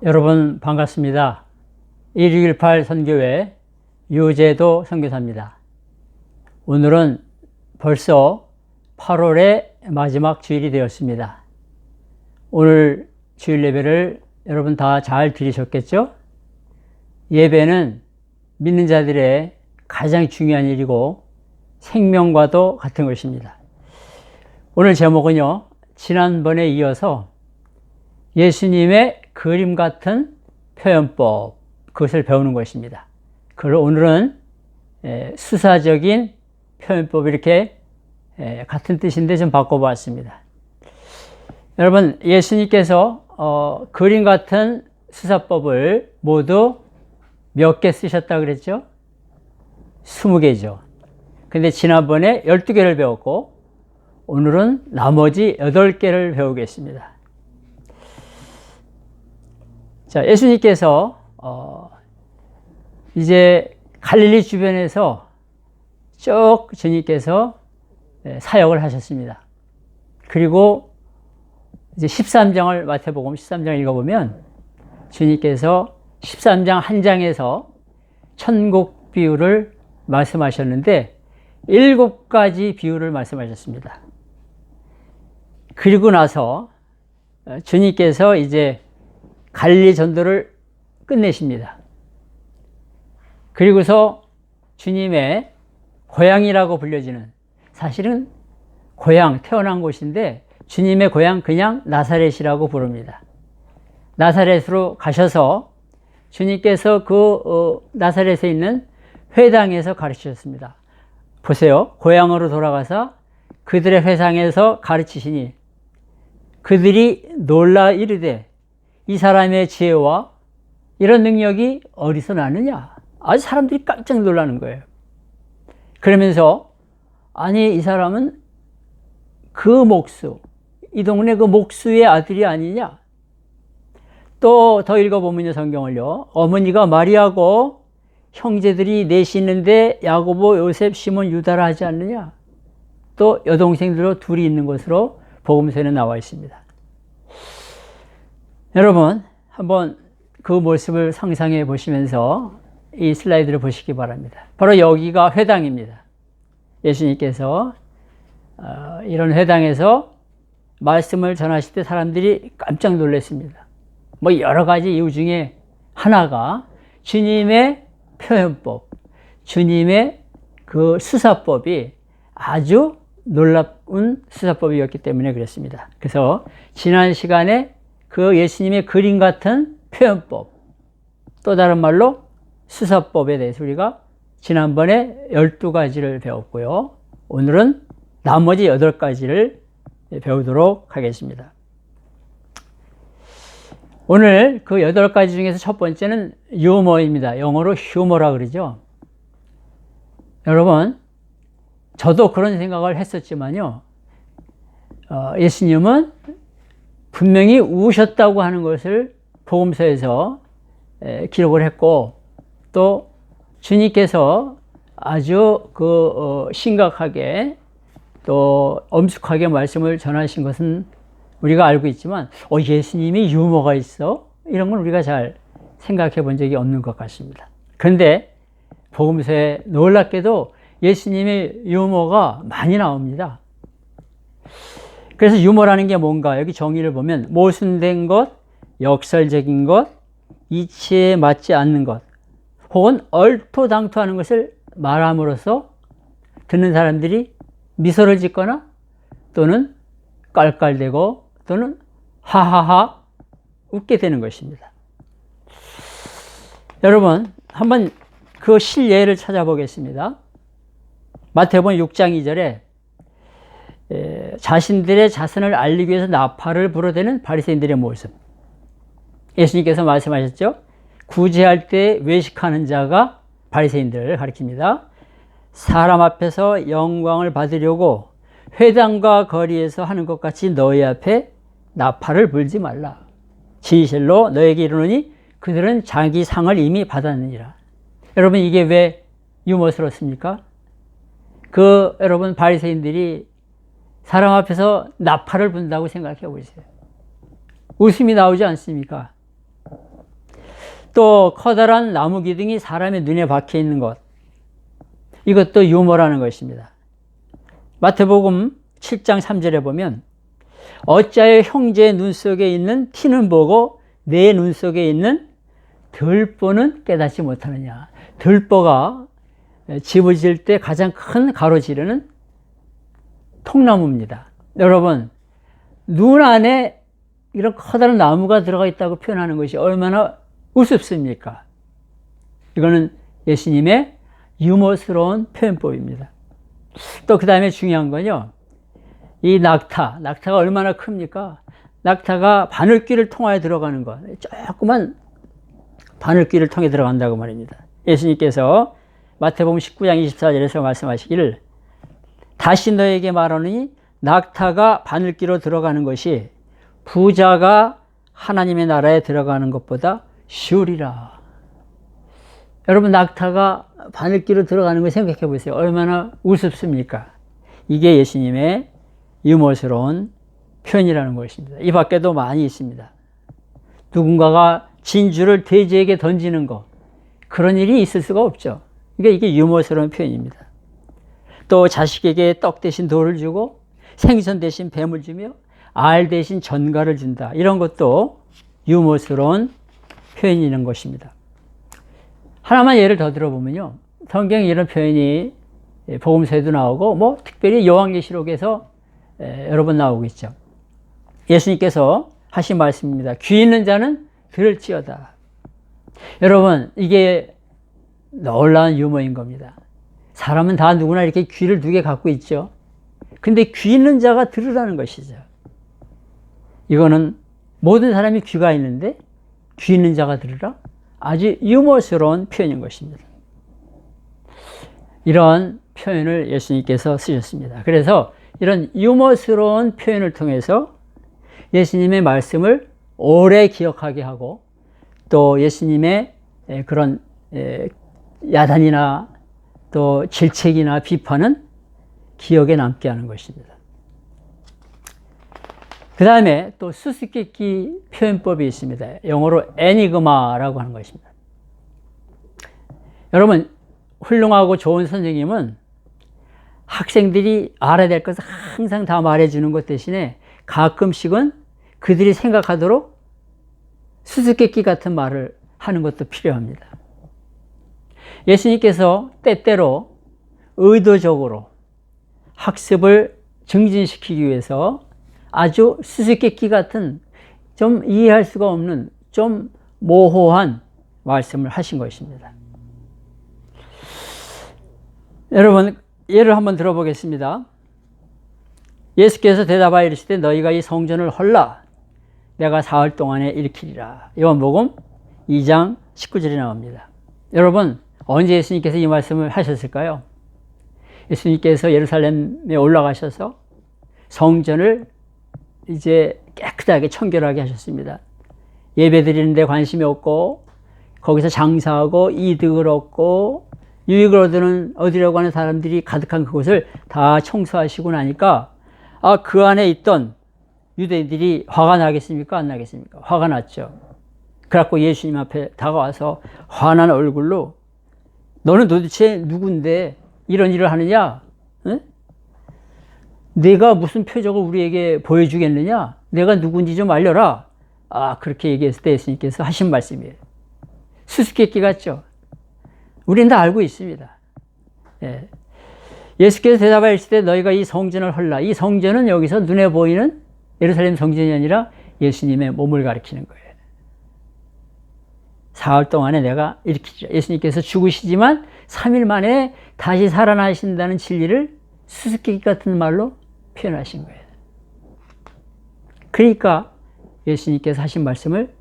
여러분 반갑습니다. 1618 선교회 유재도 선교사입니다. 오늘은 벌써 8월의 마지막 주일이 되었습니다. 오늘 주일 예배를 여러분 다 잘 드리셨겠죠? 예배는 믿는 자들의 가장 중요한 일이고 생명과도 같은 것입니다. 오늘 제목은요, 지난번에 이어서 예수님의 그림 같은 표현법, 그것을 배우는 것입니다. 그걸 오늘은 수사적인 표현법, 이렇게 같은 뜻인데 좀 바꿔봤습니다. 여러분, 예수님께서 그림 같은 수사법을 모두 몇 개 쓰셨다고 그랬죠? 20개죠. 근데 지난번에 12개를 배웠고 오늘은 나머지 8개를 배우겠습니다. 자, 예수님께서 이제 갈릴리 주변에서 쭉 주님께서 사역을 하셨습니다. 그리고 이제 13장을 마태복음 13장을 읽어보면 주님께서 13장 한 장에서 천국 비유를 말씀하셨는데 7가지 비유를 말씀하셨습니다. 그리고 나서 주님께서 이제 갈릴리 전도를 끝내십니다. 그리고서 주님의 고향이라고 불려지는, 사실은 고향, 태어난 곳인데 주님의 고향 그냥 나사렛이라고 부릅니다. 나사렛으로 가셔서 주님께서 나사렛에 있는 회당에서 가르치셨습니다. 보세요. 고향으로 돌아가서 그들의 회상에서 가르치시니 그들이 놀라 이르되 이 사람의 지혜와 이런 능력이 어디서 나느냐? 아주 사람들이 깜짝 놀라는 거예요. 그러면서 아니, 이 사람은 그 목수, 이 동네 그 목수의 아들이 아니냐? 또 더 읽어보면요, 성경을요. 어머니가 마리아고 형제들이 넷이 있는데 야고보, 요셉, 시몬, 유다라 하지 않느냐? 또 여동생들로 둘이 있는 것으로 복음서에는 나와 있습니다. 여러분, 한번 그 모습을 상상해 보시면서 이 슬라이드를 보시기 바랍니다. 바로 여기가 회당입니다. 예수님께서 이런 회당에서 말씀을 전하실 때 사람들이 깜짝 놀랐습니다. 뭐 여러 가지 이유 중에 하나가 주님의 표현법, 주님의 그 수사법이 아주 놀라운 수사법이었기 때문에 그랬습니다. 그래서 지난 시간에 그 예수님의 그림 같은 표현법, 또 다른 말로 수사법에 대해서 우리가 지난번에 12가지를 배웠고요. 오늘은 나머지 8가지를 배우도록 하겠습니다. 오늘 그 8가지 중에서 첫 번째는 유머입니다. 영어로 휴머라 그러죠. 여러분, 저도 그런 생각을 했었지만요. 예수님은 분명히 우셨다고 하는 것을 복음서에서 기록을 했고, 또 주님께서 아주 심각하게 또 엄숙하게 말씀을 전하신 것은 우리가 알고 있지만 예수님이 유머가 있어? 이런 건 우리가 잘 생각해 본 적이 없는 것 같습니다. 그런데 복음서에 놀랍게도 예수님의 유머가 많이 나옵니다. 그래서 유머라는 게 뭔가, 여기 정의를 보면 모순된 것, 역설적인 것, 이치에 맞지 않는 것, 혹은 얼토당토하는 것을 말함으로써 듣는 사람들이 미소를 짓거나 또는 깔깔대고 또는 하하하 웃게 되는 것입니다. 여러분, 한번 그 실예를 찾아보겠습니다. 마태복음 6장 2절에 자신들의 자선을 알리기 위해서 나팔을 불어대는 바리새인들의 모습. 예수님께서 말씀하셨죠. 구제할 때 외식하는 자가 바리새인들을 가리킵니다. 사람 앞에서 영광을 받으려고 회당과 거리에서 하는 것 같이 너희 앞에 나팔을 불지 말라. 진실로 너에게 이르노니 그들은 자기 상을 이미 받았느니라. 여러분, 이게 왜 유머스럽습니까? 여러분, 바리새인들이 사람 앞에서 나팔을 분다고 생각해 보세요. 웃음이 나오지 않습니까? 또 커다란 나무 기둥이 사람의 눈에 박혀 있는 것, 이것도 유머라는 것입니다. 마태복음 7장 3절에 보면 어찌하여 형제의 눈 속에 있는 티는 보고 내 눈 속에 있는 들보는 깨닫지 못하느냐. 들보가 집을 지을 때 가장 큰 가로지르는 통나무입니다. 여러분, 눈 안에 이런 커다란 나무가 들어가 있다고 표현하는 것이 얼마나 우습습니까? 이거는 예수님의 유머스러운 표현법입니다. 또 그 다음에 중요한 건요, 이 낙타가 얼마나 큽니까? 낙타가 바늘귀를 통하여 들어가는 것, 조그만 바늘귀를 통해 들어간다고 말입니다. 예수님께서 마태복음 19장 24절에서 말씀하시기를 다시 너에게 말하노니 낙타가 바늘귀로 들어가는 것이 부자가 하나님의 나라에 들어가는 것보다 쉬우리라. 여러분, 낙타가 바늘귀로 들어가는 거 생각해 보세요. 얼마나 우습습니까? 이게 예수님의 유머스러운 표현이라는 것입니다. 이 밖에도 많이 있습니다. 누군가가 진주를 돼지에게 던지는 것, 그런 일이 있을 수가 없죠. 그러니까 이게 유머스러운 표현입니다. 또 자식에게 떡 대신 돌을 주고 생선 대신 뱀을 주며 알 대신 전갈을 준다. 이런 것도 유머스러운 표현이라는 것입니다. 하나만 예를 더 들어보면요, 성경에 이런 표현이 복음서에도 나오고 특별히 요한계시록에서 여러 번 나오고 있죠. 예수님께서 하신 말씀입니다. 귀 있는 자는 들을지어다. 여러분, 이게 놀라운 유머인 겁니다. 사람은 다 누구나 이렇게 귀를 두 개 갖고 있죠. 근데 귀 있는 자가 들으라는 것이죠. 이거는 모든 사람이 귀가 있는데 귀 있는 자가 들으라? 아주 유머스러운 표현인 것입니다. 이런 표현을 예수님께서 쓰셨습니다. 그래서 이런 유머스러운 표현을 통해서 예수님의 말씀을 오래 기억하게 하고 또 예수님의 그런 야단이나 또 질책이나 비판은 기억에 남게 하는 것입니다. 그 다음에 또 수수께끼 표현법이 있습니다. 영어로 애니그마라고 하는 것입니다. 여러분, 훌륭하고 좋은 선생님은 학생들이 알아야 될 것을 항상 다 말해주는 것 대신에 가끔씩은 그들이 생각하도록 수수께끼 같은 말을 하는 것도 필요합니다. 예수님께서 때때로 의도적으로 학습을 증진시키기 위해서 아주 수수께끼 같은 좀 이해할 수가 없는 좀 모호한 말씀을 하신 것입니다. 여러분, 예를 한번 들어보겠습니다. 예수께서 대답하여 이르시되 너희가 이 성전을 헐라 내가 사흘 동안에 일으키리라. 요한복음 2장 19절에 나옵니다. 여러분, 언제 예수님께서 이 말씀을 하셨을까요? 예수님께서 예루살렘에 올라가셔서 성전을 이제 깨끗하게 청결하게 하셨습니다. 예배 드리는 데 관심이 없고 거기서 장사하고 이득을 얻고 유익을 얻는 얻으려고 하는 사람들이 가득한 그곳을 다 청소하시고 나니까 그 안에 있던 유대인들이 화가 나겠습니까? 안 나겠습니까? 화가 났죠. 그래갖고 예수님 앞에 다가와서 화난 얼굴로 너는 도대체 누군데 이런 일을 하느냐? 응? 내가 무슨 표적을 우리에게 보여주겠느냐? 내가 누군지 좀 알려라. 그렇게 얘기했을 때 예수님께서 하신 말씀이에요. 수수께끼 같죠? 우리는 다 알고 있습니다. 예. 예수께서 대답하여 이르시되 너희가 이 성전을 헐라. 이 성전은 여기서 눈에 보이는 예루살렘 성전이 아니라 예수님의 몸을 가리키는 거예요. 사흘 동안에 내가 일으키리라. 예수님께서 죽으시지만 3일 만에 다시 살아나신다는 진리를 수수께끼 같은 말로 표현하신 거예요. 그러니까 예수님께서 하신 말씀을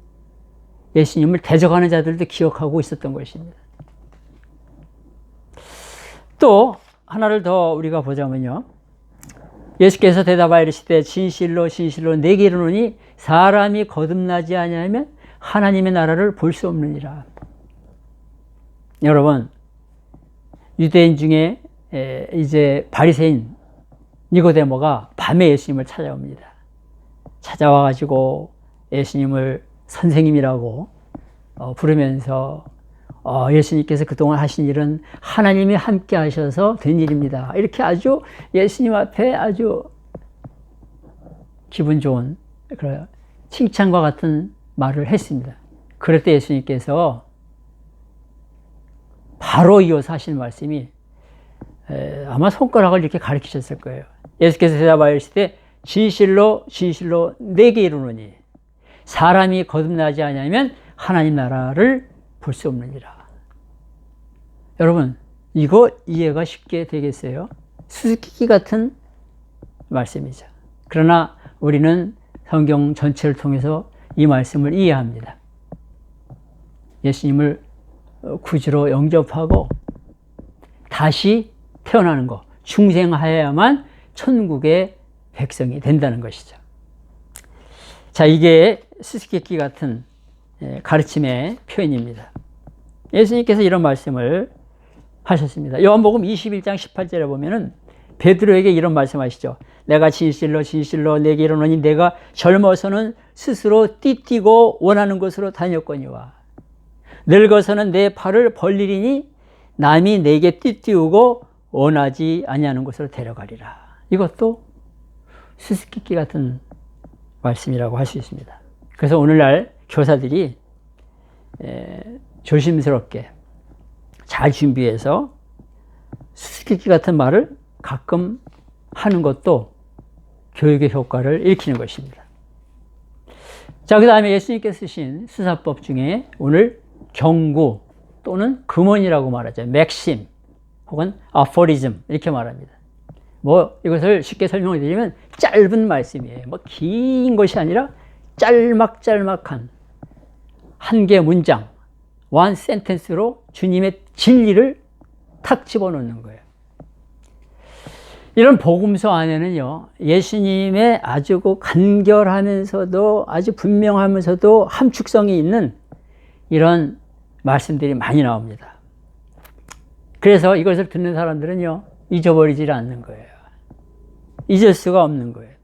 예수님을 대적하는 자들도 기억하고 있었던 것입니다. 또 하나를 더 우리가 보자면요. 예수께서 대답하여 이르시되 진실로 진실로 내게 이르노니 사람이 거듭나지 아니하면 하나님의 나라를 볼 수 없느니라. 여러분, 유대인 중에 이제 바리새인 니고데모가 밤에 예수님을 찾아옵니다. 찾아와가지고 예수님을 선생님이라고 부르면서 예수님께서 그동안 하신 일은 하나님이 함께 하셔서 된 일입니다. 이렇게 아주 예수님 앞에 아주 기분 좋은 그런 칭찬과 같은 말을 했습니다. 그럴 때 예수님께서 바로 이어서 하신 말씀이 아마 손가락을 이렇게 가리키셨을 거예요. 예수께서 대답하여 이르시되 진실로 진실로 내게 이르노니 사람이 거듭나지 아니하면 하나님 나라를 볼 수 없느니라. 여러분, 이거 이해가 쉽게 되겠어요? 수수께끼 같은 말씀이죠. 그러나 우리는 성경 전체를 통해서 이 말씀을 이해합니다. 예수님을 구주로 영접하고 다시 태어나는 것, 중생하여야만 천국의 백성이 된다는 것이죠. 자, 이게 수수께끼 같은 가르침의 표현입니다. 예수님께서 이런 말씀을 하셨습니다. 요한복음 21장 18절에 보면은 베드로에게 이런 말씀하시죠. 내가 진실로 진실로 내게 이르노니 내가 젊어서는 스스로 띠뛰고 원하는 곳으로 다녔거니와 늙어서는 내 팔을 벌리리니 남이 내게 띠띠우고 원하지 아니하는 곳으로 데려가리라. 이것도 수수께끼 같은 말씀이라고 할 수 있습니다. 그래서 오늘날 교사들이 조심스럽게 잘 준비해서 수수께끼 같은 말을 가끔 하는 것도 교육의 효과를 일으키는 것입니다. 자, 그 다음에 예수님께서 쓰신 수사법 중에 오늘 경구 또는 금언이라고 말하죠. 맥심 혹은 아포리즘 이렇게 말합니다. 뭐 이것을 쉽게 설명을 드리면 짧은 말씀이에요. 뭐 긴 것이 아니라 짤막짤막한 한 개 문장, one sentence로 주님의 진리를 탁 집어넣는 거예요. 이런 복음서 안에는요, 예수님의 아주 간결하면서도 아주 분명하면서도 함축성이 있는 이런 말씀들이 많이 나옵니다. 그래서 이것을 듣는 사람들은요, 잊어버리질 않는 거예요. 잊을 수가 없는 거예요.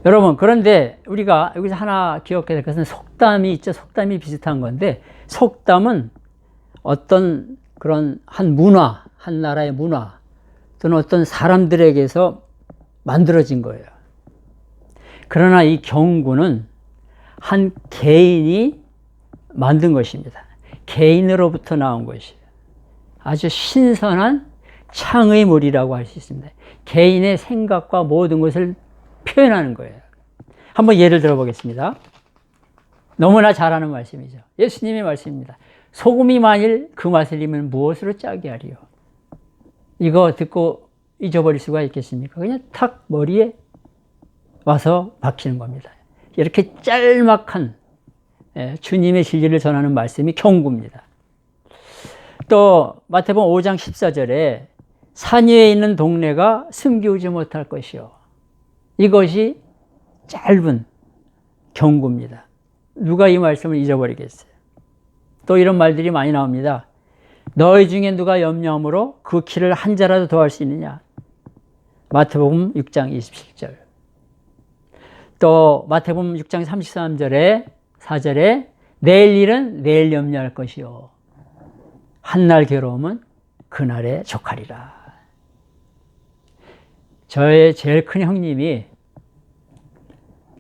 여러분, 그런데 우리가 여기서 하나 기억해야 될 것은 속담이 있죠. 속담이 비슷한 건데, 속담은 어떤 그런 한 문화, 한 나라의 문화, 또는 어떤 사람들에게서 만들어진 거예요. 그러나 이 경구는 한 개인이 만든 것입니다. 개인으로부터 나온 것이에요. 아주 신선한 창의물이라고 할 수 있습니다. 개인의 생각과 모든 것을 표현하는 거예요. 한번 예를 들어 보겠습니다. 너무나 잘 아는 말씀이죠. 예수님의 말씀입니다. 소금이 만일 그 맛을 잃으면 무엇으로 짜게 하리요? 이거 듣고 잊어버릴 수가 있겠습니까? 그냥 탁 머리에 와서 박히는 겁니다. 이렇게 짤막한 주님의 진리를 전하는 말씀이 경구입니다. 또 마태복음 5장 14절에 산 위에 있는 동네가 숨기우지 못할 것이요. 이것이 짧은 경구입니다. 누가 이 말씀을 잊어버리겠어요? 또 이런 말들이 많이 나옵니다. 너희 중에 누가 염려함으로 그 키를 한 자라도 더할 수 있느냐? 마태복음 6장 27절. 또 마태복음 6장 33절에 4절에 내일 일은 내일 염려할 것이요. 한날 괴로움은 그날에 족하리라. 저의 제일 큰 형님이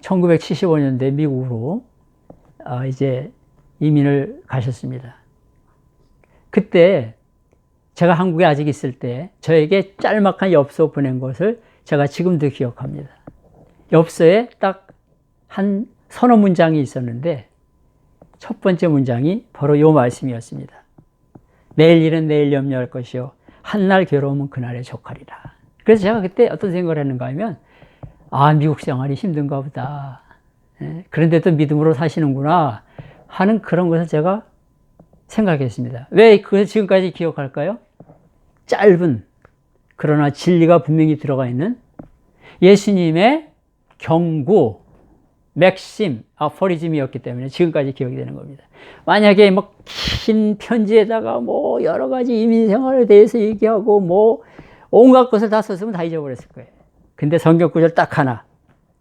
1975년대 미국으로 이제 이민을 가셨습니다. 그때 제가 한국에 아직 있을 때 저에게 짤막한 엽서 보낸 것을 제가 지금도 기억합니다. 엽서에 딱 한 서너 문장이 있었는데 첫 번째 문장이 바로 이 말씀이었습니다. 내일 일은 내일 염려할 것이요 한날 괴로움은 그날에 족하리라. 그래서 제가 그때 어떤 생각을 했는가 하면 미국 생활이 힘든가 보다. 그런데도 믿음으로 사시는구나 하는 그런 것을 제가 생각했습니다. 왜 그것을 지금까지 기억할까요? 짧은 그러나 진리가 분명히 들어가 있는 예수님의 경고, 맥심, 아포리즘이었기 때문에 지금까지 기억이 되는 겁니다. 만약에 뭐 긴 편지에다가 뭐 여러 가지 이민 생활에 대해서 얘기하고 뭐 온갖 것을 다 썼으면 다 잊어버렸을 거예요. 근데 성경 구절 딱 하나.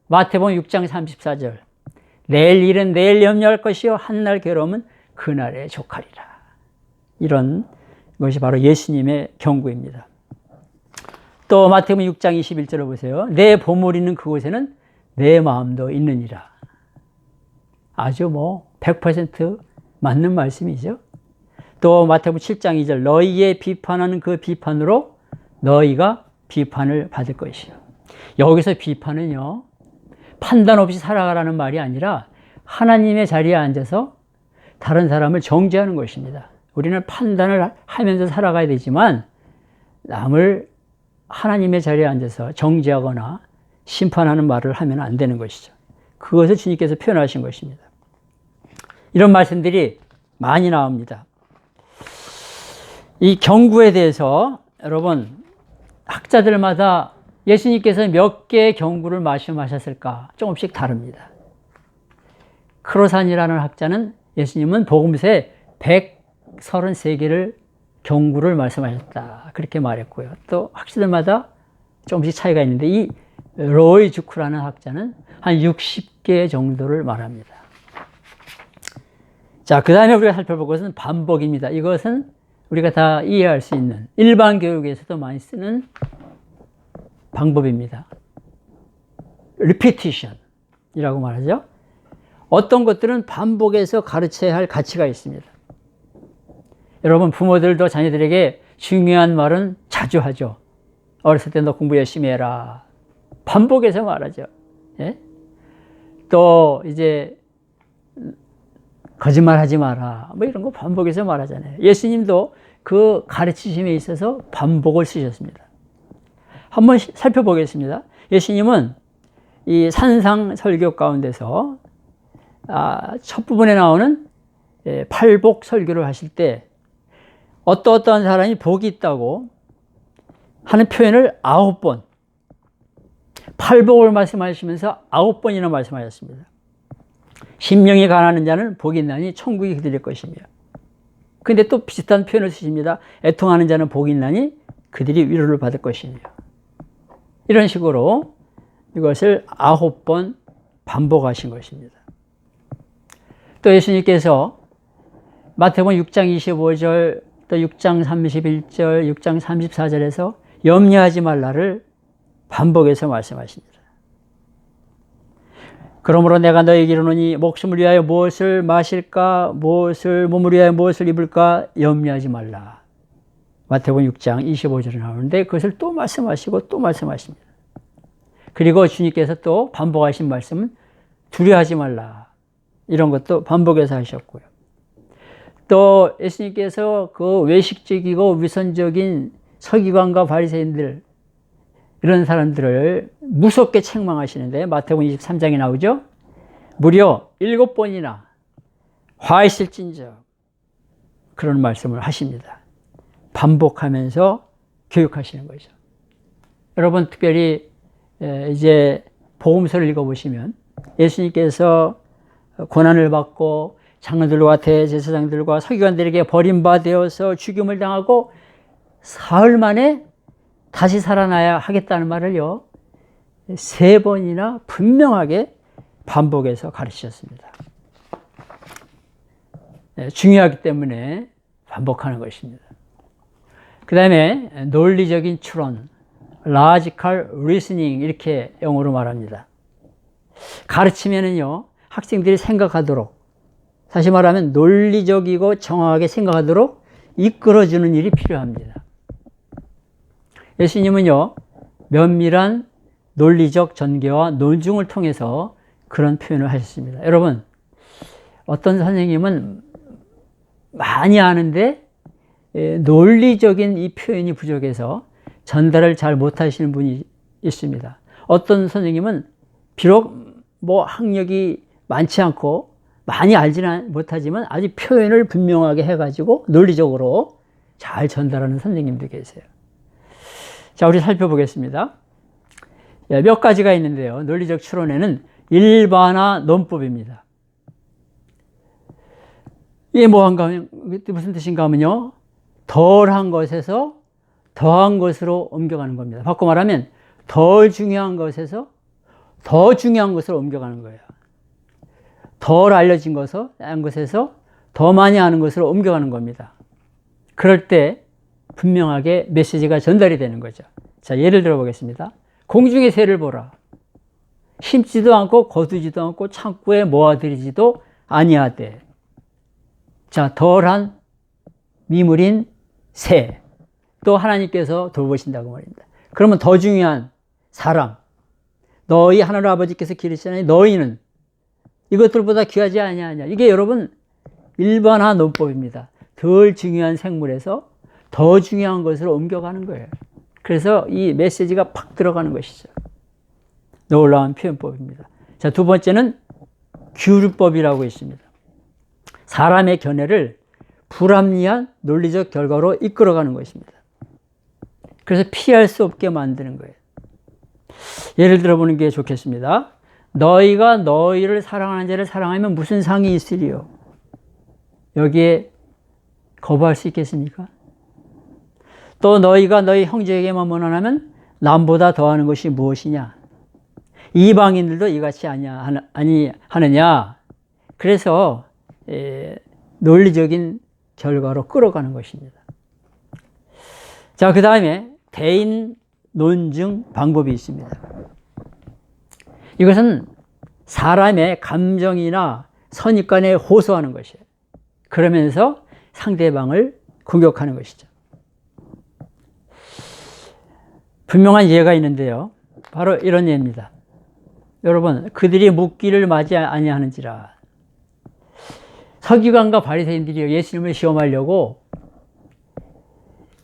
마태복음 6장 34절. 내일 일은 내일 염려할 것이요 한날 괴로움은 그날에 족하리라. 이런 것이 바로 예수님의 경고입니다. 또 마태복음 6장 21절을 보세요. 내 보물 있는 그곳에는 내 마음도 있느니라. 아주 100% 맞는 말씀이죠. 또 마태복음 7장 2절 너희의 비판하는 그 비판으로 너희가 비판을 받을 것이요. 여기서 비판은요, 판단 없이 살아가라는 말이 아니라 하나님의 자리에 앉아서 다른 사람을 정죄하는 것입니다. 우리는 판단을 하면서 살아가야 되지만 남을 하나님의 자리에 앉아서 정죄하거나 심판하는 말을 하면 안 되는 것이죠. 그것을 주님께서 표현하신 것입니다. 이런 말씀들이 많이 나옵니다. 이 경구에 대해서 여러분, 학자들마다 예수님께서 몇 개의 경구를 말씀하셨을까 조금씩 다릅니다. 크로산이라는 학자는 예수님은 복음서에 133개를 경구를 말씀하셨다 그렇게 말했고요. 또 학자들마다 조금씩 차이가 있는데 이 로이 주크라는 학자는 한 60개 정도를 말합니다. 자, 그 다음에 우리가 살펴볼 것은 반복입니다. 이것은 우리가 다 이해할 수 있는 일반 교육에서도 많이 쓰는 방법입니다. repetition이라고 말하죠. 어떤 것들은 반복해서 가르쳐야 할 가치가 있습니다. 여러분, 부모들도 자녀들에게 중요한 말은 자주 하죠. 어렸을 때 너 공부 열심히 해라. 반복해서 말하죠. 예? 또 이제 거짓말 하지 마라. 이런 거 반복해서 말하잖아요. 예수님도 그 가르치심에 있어서 반복을 쓰셨습니다. 한번 살펴보겠습니다. 예수님은 이 산상 설교 가운데서 첫 부분에 나오는 팔복 설교를 하실 때 어떠한 사람이 복이 있다고 하는 표현을 9번, 팔복을 말씀하시면서 9번이나 말씀하셨습니다. 심령이 가난한 자는 복이 있나니 천국이 그들일 것이며. 근데 또 비슷한 표현을 쓰십니다. 애통하는 자는 복이 있나니 그들이 위로를 받을 것이며. 이런 식으로 이것을 9번 반복하신 것입니다. 또 예수님께서 마태복음 6장 25절, 또 6장 31절, 6장 34절에서 염려하지 말라를 반복해서 말씀하십니다. 그러므로 내가 너에게 이르노니 목숨을 위하여 무엇을 마실까, 몸을 위하여 무엇을 입을까 염려하지 말라. 마태복음 6장 25절에 나오는데 그것을 또 말씀하시고 또 말씀하십니다. 그리고 주님께서 또 반복하신 말씀은 두려워하지 말라. 이런 것도 반복해서 하셨고요. 또 예수님께서 그 외식적이고 위선적인 서기관과 바리새인들, 이런 사람들을 무섭게 책망하시는데 마태복음 23장에 나오죠. 무려 7번이나 화이실진저 그런 말씀을 하십니다. 반복하면서 교육하시는 거죠. 여러분, 특별히 이제 복음서를 읽어보시면 예수님께서 고난을 받고 장로들과 대제사장들과 서기관들에게 버림받아서 죽임을 당하고 사흘 만에 다시 살아나야 하겠다는 말을요 3번이나 분명하게 반복해서 가르치셨습니다. 중요하기 때문에 반복하는 것입니다. 그 다음에 논리적인 추론, logical reasoning 이렇게 영어로 말합니다. 가르치면은요 학생들이 생각하도록, 다시 말하면 논리적이고 정확하게 생각하도록 이끌어주는 일이 필요합니다. 예수님은요 면밀한 논리적 전개와 논증을 통해서 그런 표현을 하셨습니다. 여러분, 어떤 선생님은 많이 아는데 논리적인 이 표현이 부족해서 전달을 잘 못하시는 분이 있습니다. 어떤 선생님은 비록 학력이 많지 않고 많이 알지는 못하지만 아주 표현을 분명하게 해가지고 논리적으로 잘 전달하는 선생님도 계세요. 자, 우리 살펴보겠습니다. 몇 가지가 있는데요. 논리적 추론에는 일반화 논법입니다. 이게 무슨 뜻인가 하면요. 덜한 것에서 더한 것으로 옮겨가는 겁니다. 바꿔 말하면 덜 중요한 것에서 더 중요한 것으로 옮겨가는 거예요. 덜 알려진 것에서 더 많이 아는 것으로 옮겨가는 겁니다. 그럴 때 분명하게 메시지가 전달이 되는 거죠. 자, 예를 들어 보겠습니다. 공중의 새를 보라. 심지도 않고 거두지도 않고 창고에 모아들이지도 아니하되. 자, 덜한 미물인 새. 또 하나님께서 돌보신다고 말입니다. 그러면 더 중요한 사람. 너희 하늘 아버지께서 기르시나니 너희는 이것들보다 귀하지 아니하냐. 이게 여러분 일반화 논법입니다. 덜 중요한 생물에서 더 중요한 것으로 옮겨가는 거예요. 그래서 이 메시지가 팍 들어가는 것이죠. 놀라운 표현법입니다. 자, 두 번째는 규율법이라고 있습니다. 사람의 견해를 불합리한 논리적 결과로 이끌어가는 것입니다. 그래서 피할 수 없게 만드는 거예요. 예를 들어보는 게 좋겠습니다. 너희가 너희를 사랑하는 자를 사랑하면 무슨 상이 있으리요? 여기에 거부할 수 있겠습니까? 또 너희가 너희 형제에게만 원하면 남보다 더하는 것이 무엇이냐? 이방인들도 이같이 하느냐? 그래서 논리적인 결과로 끌어가는 것입니다. 자, 그 다음에 대인 논증 방법이 있습니다. 이것은 사람의 감정이나 선입관에 호소하는 것이에요. 그러면서 상대방을 공격하는 것이죠. 분명한 예가 있는데요. 바로 이런 예입니다. 여러분, 그들이 묻기를 맞이 아니하는지라. 서기관과 바리새인들이 예수님을 시험하려고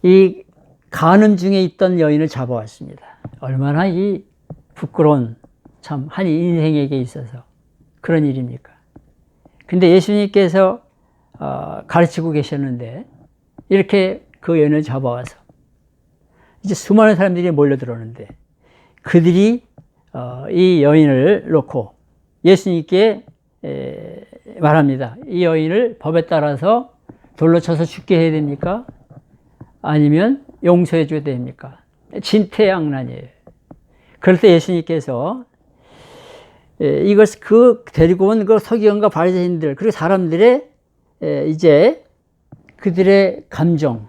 이 간음 중에 있던 여인을 잡아왔습니다. 얼마나 이 부끄러운 참 한 인생에게 있어서 그런 일입니까? 근데 예수님께서 가르치고 계셨는데 이렇게 그 여인을 잡아와서 이제 수많은 사람들이 몰려들었는데 그들이 이 여인을 놓고 예수님께 말합니다. 이 여인을 법에 따라서 돌로 쳐서 죽게 해야 됩니까? 아니면 용서해 줘야 됩니까? 진퇴양난이에요. 그럴 때 예수님께서 이것을 데리고 온 그 서기관과 바리새인들 그리고 사람들의 이제 그들의 감정,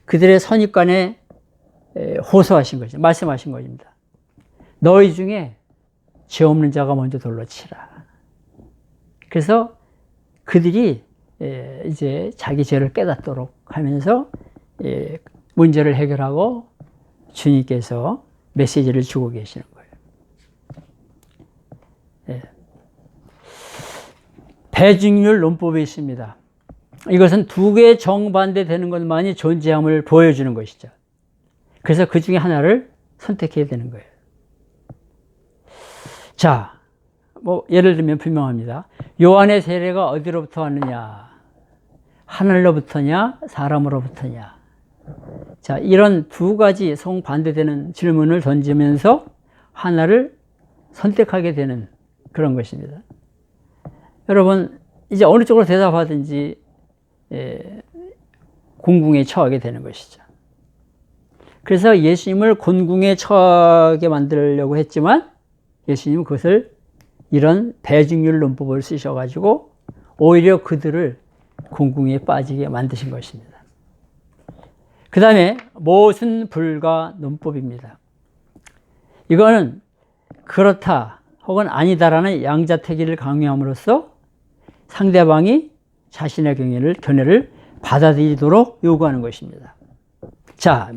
그들의 선입관에 호소하신 거죠. 말씀하신 것입니다. 너희 중에 죄 없는 자가 먼저 돌로 치라. 그래서 그들이 이제 자기 죄를 깨닫도록 하면서 문제를 해결하고 주님께서 메시지를 주고 계시는 거예요. 배직률 논법이 있습니다. 이것은 두 개의 정반대되는 것만이 존재함을 보여주는 것이죠. 그래서 그 중에 하나를 선택해야 되는 거예요. 자, 예를 들면 분명합니다. 요한의 세례가 어디로부터 왔느냐? 하늘로부터냐? 사람으로부터냐? 자, 이런 두 가지 성반대되는 질문을 던지면서 하나를 선택하게 되는 그런 것입니다. 여러분, 이제 어느 쪽으로 대답하든지 곤궁에 처하게 되는 것이죠. 그래서 예수님을 곤궁에 처하게 만들려고 했지만 예수님은 그것을 이런 배직률 논법을 쓰셔가지고 오히려 그들을 곤궁에 빠지게 만드신 것입니다. 그 다음에 못은 불가 논법입니다. 이거는 그렇다 혹은 아니다라는 양자택일을 강요함으로써 상대방이 자신의 견해를 받아들이도록 요구하는 것입니다. 자,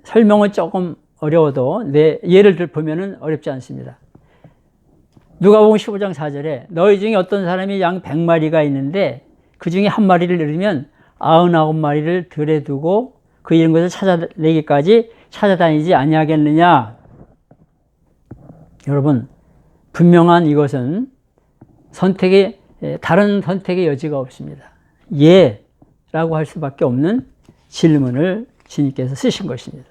설명은 조금 어려워도 예를 들면 어렵지 않습니다. 누가복음 15장 4절에 너희 중에 어떤 사람이 양 100마리가 있는데 그 중에 한 마리를 잃으면 99마리를 들에 두고 그 잃은 것을 찾아내기까지 찾아다니지 아니하겠느냐. 여러분, 분명한 이것은 다른 선택의 여지가 없습니다. 예라고 할 수밖에 없는 질문을 주님께서 쓰신 것입니다.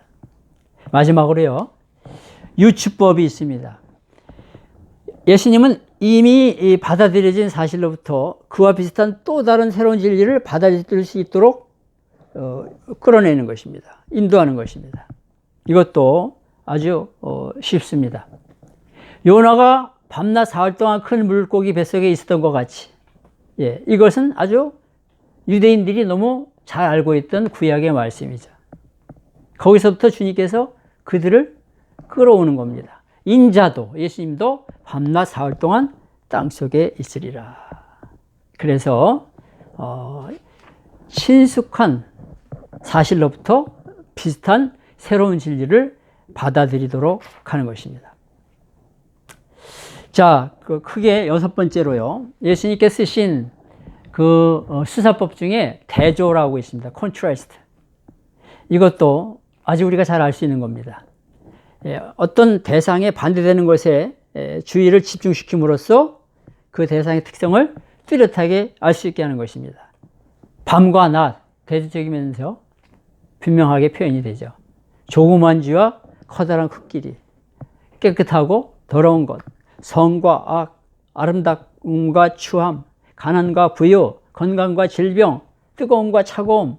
마지막으로요, 유추법이 있습니다. 예수님은 이미 받아들여진 사실로부터 그와 비슷한 또 다른 새로운 진리를 받아들일 수 있도록 끌어내는 것입니다. 인도하는 것입니다. 이것도 아주 쉽습니다. 요나가 밤낮 사흘 동안 큰 물고기 뱃속에 있었던 것 같이, 예, 이것은 아주 유대인들이 너무 잘 알고 있던 구약의 말씀이죠. 거기서부터 주님께서 그들을 끌어오는 겁니다. 인자도, 예수님도 밤낮 사흘 동안 땅속에 있으리라. 그래서 친숙한 사실로부터 비슷한 새로운 진리를 받아들이도록 하는 것입니다. 자, 크게 6번째로요. 예수님께 쓰신 수사법 중에 대조라고 있습니다. contrast. 이것도 아주 우리가 잘 알 수 있는 겁니다. 어떤 대상에 반대되는 것에 주의를 집중시킴으로써 그 대상의 특성을 뚜렷하게 알 수 있게 하는 것입니다. 밤과 낮, 대조적이면서 분명하게 표현이 되죠. 조그만 쥐와 커다란 흙길이, 깨끗하고 더러운 것, 선과 악, 아름다움과 추함, 가난과 부유, 건강과 질병, 뜨거움과 차가움,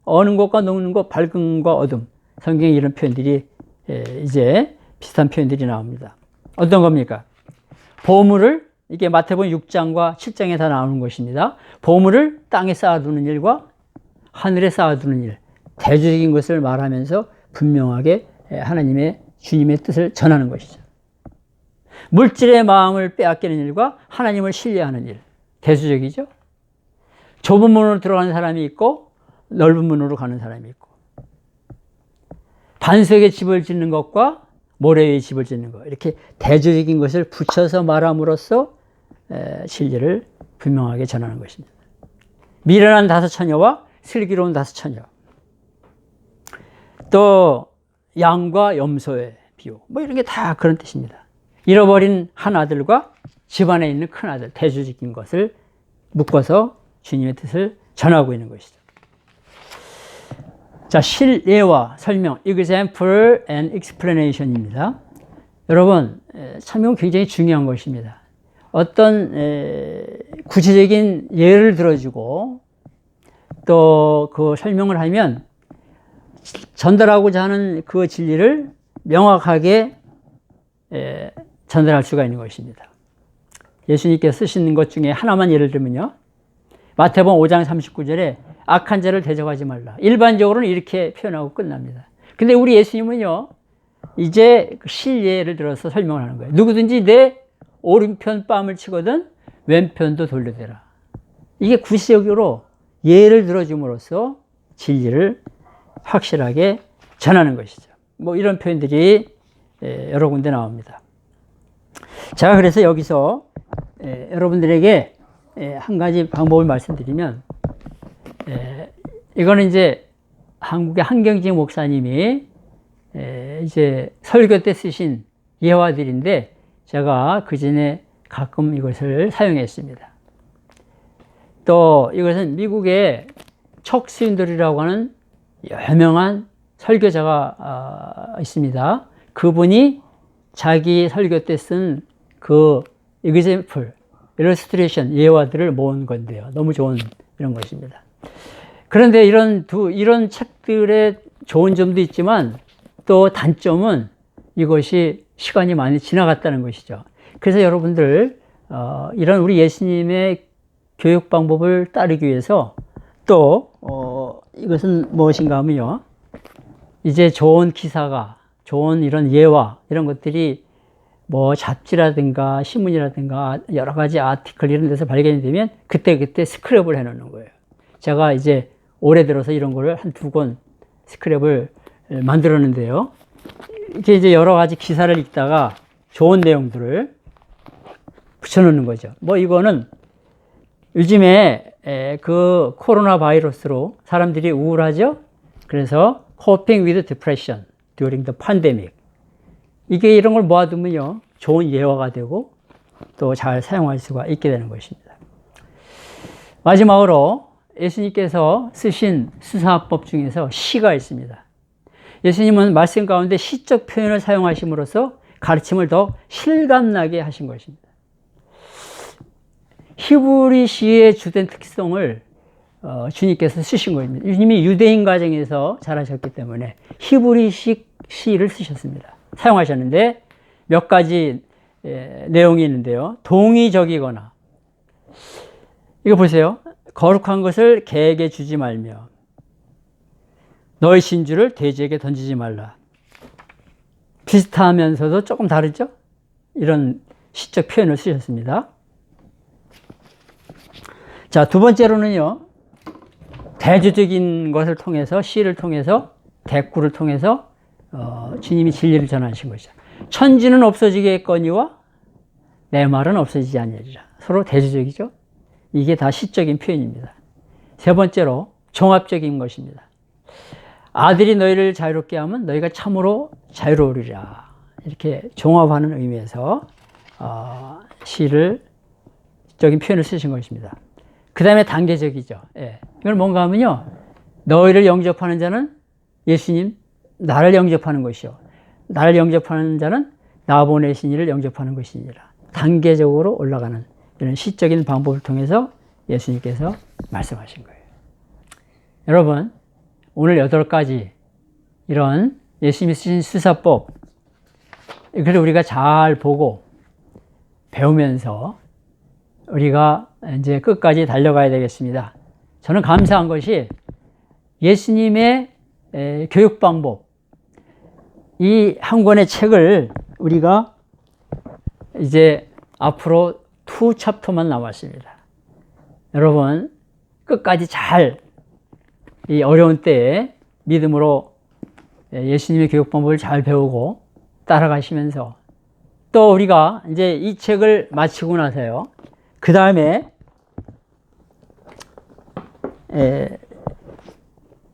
어는 것과 녹는 것, 밝음과 어둠. 성경에 이런 표현들이 이제 비슷한 표현들이 나옵니다. 어떤 겁니까? 보물을, 이게 마태복음 6장과 7장에 다 나오는 것입니다. 보물을 땅에 쌓아두는 일과 하늘에 쌓아두는 일, 대조적인 것을 말하면서 분명하게 하나님의 주님의 뜻을 전하는 것이죠. 물질의 마음을 빼앗기는 일과 하나님을 신뢰하는 일, 대수적이죠. 좁은 문으로 들어가는 사람이 있고 넓은 문으로 가는 사람이 있고, 반석에 집을 짓는 것과 모래 위에 집을 짓는 것, 이렇게 대조적인 것을 붙여서 말함으로써 진리를 분명하게 전하는 것입니다. 미련한 5 처녀와 슬기로운 5 처녀, 또 양과 염소의 비유, 뭐 이런 게 다 그런 뜻입니다. 잃어버린 한 아들과 집안에 있는 큰 아들, 대조적인 것을 묶어서 주님의 뜻을 전하고 있는 것이죠. 자, 실예와 설명, example and explanation입니다. 여러분, 설명은 굉장히 중요한 것입니다. 어떤 구체적인 예를 들어주고 또 그 설명을 하면 전달하고자 하는 그 진리를 명확하게 전달할 수가 있는 것입니다. 예수님께서 쓰시는 것 중에 하나만 예를 들면요. 마태복음 5장 39절에 악한 자를 대적하지 말라. 일반적으로는 이렇게 표현하고 끝납니다. 근데 우리 예수님은요, 이제 실예를 들어서 설명을 하는 거예요. 누구든지 내 오른편 뺨을 치거든 왼편도 돌려대라. 이게 구체적으로 예를 들어줌으로써 진리를 확실하게 전하는 것이죠. 뭐 이런 표현들이 여러 군데 나옵니다. 제가 그래서 여기서 여러분들에게 한 가지 방법을 말씀드리면, 이거는 이제 한국의 한경직 목사님이 이제 설교 때 쓰신 예화들인데 제가 그 전에 가끔 이것을 사용했습니다. 또 이것은 미국의 척 스윈들이라고 하는 유명한 설교자가 있습니다. 그분이 자기 설교 때 쓴 그 example, illustration, 예화들을 모은 건데요. 너무 좋은 이런 것입니다. 그런데 이런 책들의 좋은 점도 있지만 또 단점은 이것이 시간이 많이 지나갔다는 것이죠. 그래서 여러분들 이런 우리 예수님의 교육 방법을 따르기 위해서 또 이것은 무엇인가 하면요, 이제 좋은 기사가, 좋은 이런 예화 이런 것들이 뭐 잡지라든가 신문이라든가 여러 가지 아티클 이런 데서 발견이 되면 그때 스크랩을 해놓는 거예요. 제가 이제 올해 들어서 이런 거를 한 2권 스크랩을 만들었는데요. 이렇게 이제 여러 가지 기사를 읽다가 좋은 내용들을 붙여놓는 거죠. 뭐 이거는 요즘에 그 코로나 바이러스로 사람들이 우울하죠. 그래서 coping with depression during the pandemic. 이게 이런 걸 모아두면요, 좋은 예화가 되고 또 잘 사용할 수가 있게 되는 것입니다. 마지막으로 예수님께서 쓰신 수사법 중에서 시가 있습니다. 예수님은 말씀 가운데 시적 표현을 사용하심으로써 가르침을 더 실감나게 하신 것입니다. 히브리 시의 주된 특성을 주님께서 쓰신 겁니다. 이미 유대인 가정에서 자라셨기 때문에 히브리식 시를 쓰셨습니다. 사용하셨는데 몇 가지 내용이 있는데요. 동의적이거나, 이거 보세요. 거룩한 것을 개에게 주지 말며 너의 신주를 돼지에게 던지지 말라. 비슷하면서도 조금 다르죠? 이런 시적 표현을 쓰셨습니다. 자, 두 번째로는요, 대조적인 것을 통해서, 시를 통해서, 대꾸를 통해서 주님이 진리를 전하신 것이죠. 천지는 없어지겠거니와 내 말은 없어지지 아니하리라. 서로 대조적이죠. 이게 다 시적인 표현입니다. 세 번째로 종합적인 것입니다. 아들이 너희를 자유롭게 하면 너희가 참으로 자유로우리라. 이렇게 종합하는 의미에서 시적인 표현을 쓰신 것입니다. 그 다음에 단계적이죠. 예. 이건 뭔가 하면요, 너희를 영접하는 자는 예수님, 나를 영접하는 것이요, 나를 영접하는 자는 나 보내신 이를 영접하는 것이니라. 단계적으로 올라가는 이런 시적인 방법을 통해서 예수님께서 말씀하신 거예요. 여러분, 오늘 8가지 이런 예수님이 쓰신 수사법, 이걸 우리가 잘 보고 배우면서 우리가 이제 끝까지 달려가야 되겠습니다. 저는 감사한 것이 예수님의 교육 방법, 이 한 권의 책을 우리가 이제 앞으로 2챕터만 남았습니다. 여러분, 끝까지 잘 이 어려운 때에 믿음으로 예수님의 교육 방법을 잘 배우고 따라가시면서, 또 우리가 이제 이 책을 마치고 나서요, 그 다음에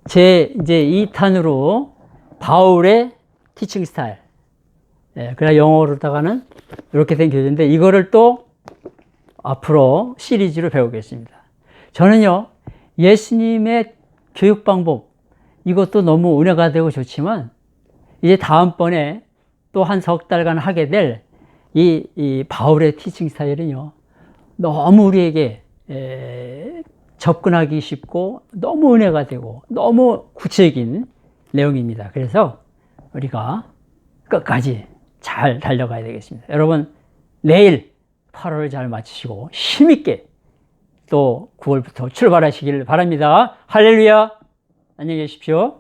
제 이제 2탄으로 바울의 티칭 스타일, 그러나 영어로다가는 이렇게 된 교재인데, 이거를 또 앞으로 시리즈로 배우겠습니다. 저는요, 예수님의 교육 방법, 이것도 너무 은혜가 되고 좋지만, 이제 다음번에 또 한 석 달간 하게 될 이 바울의 티칭 스타일은요, 너무 우리에게 접근하기 쉽고 너무 은혜가 되고 너무 구체적인 내용입니다. 그래서 우리가 끝까지 잘 달려가야 되겠습니다. 여러분, 내일 8월을 잘 마치시고 힘있게 또 9월부터 출발하시길 바랍니다. 할렐루야! 안녕히 계십시오.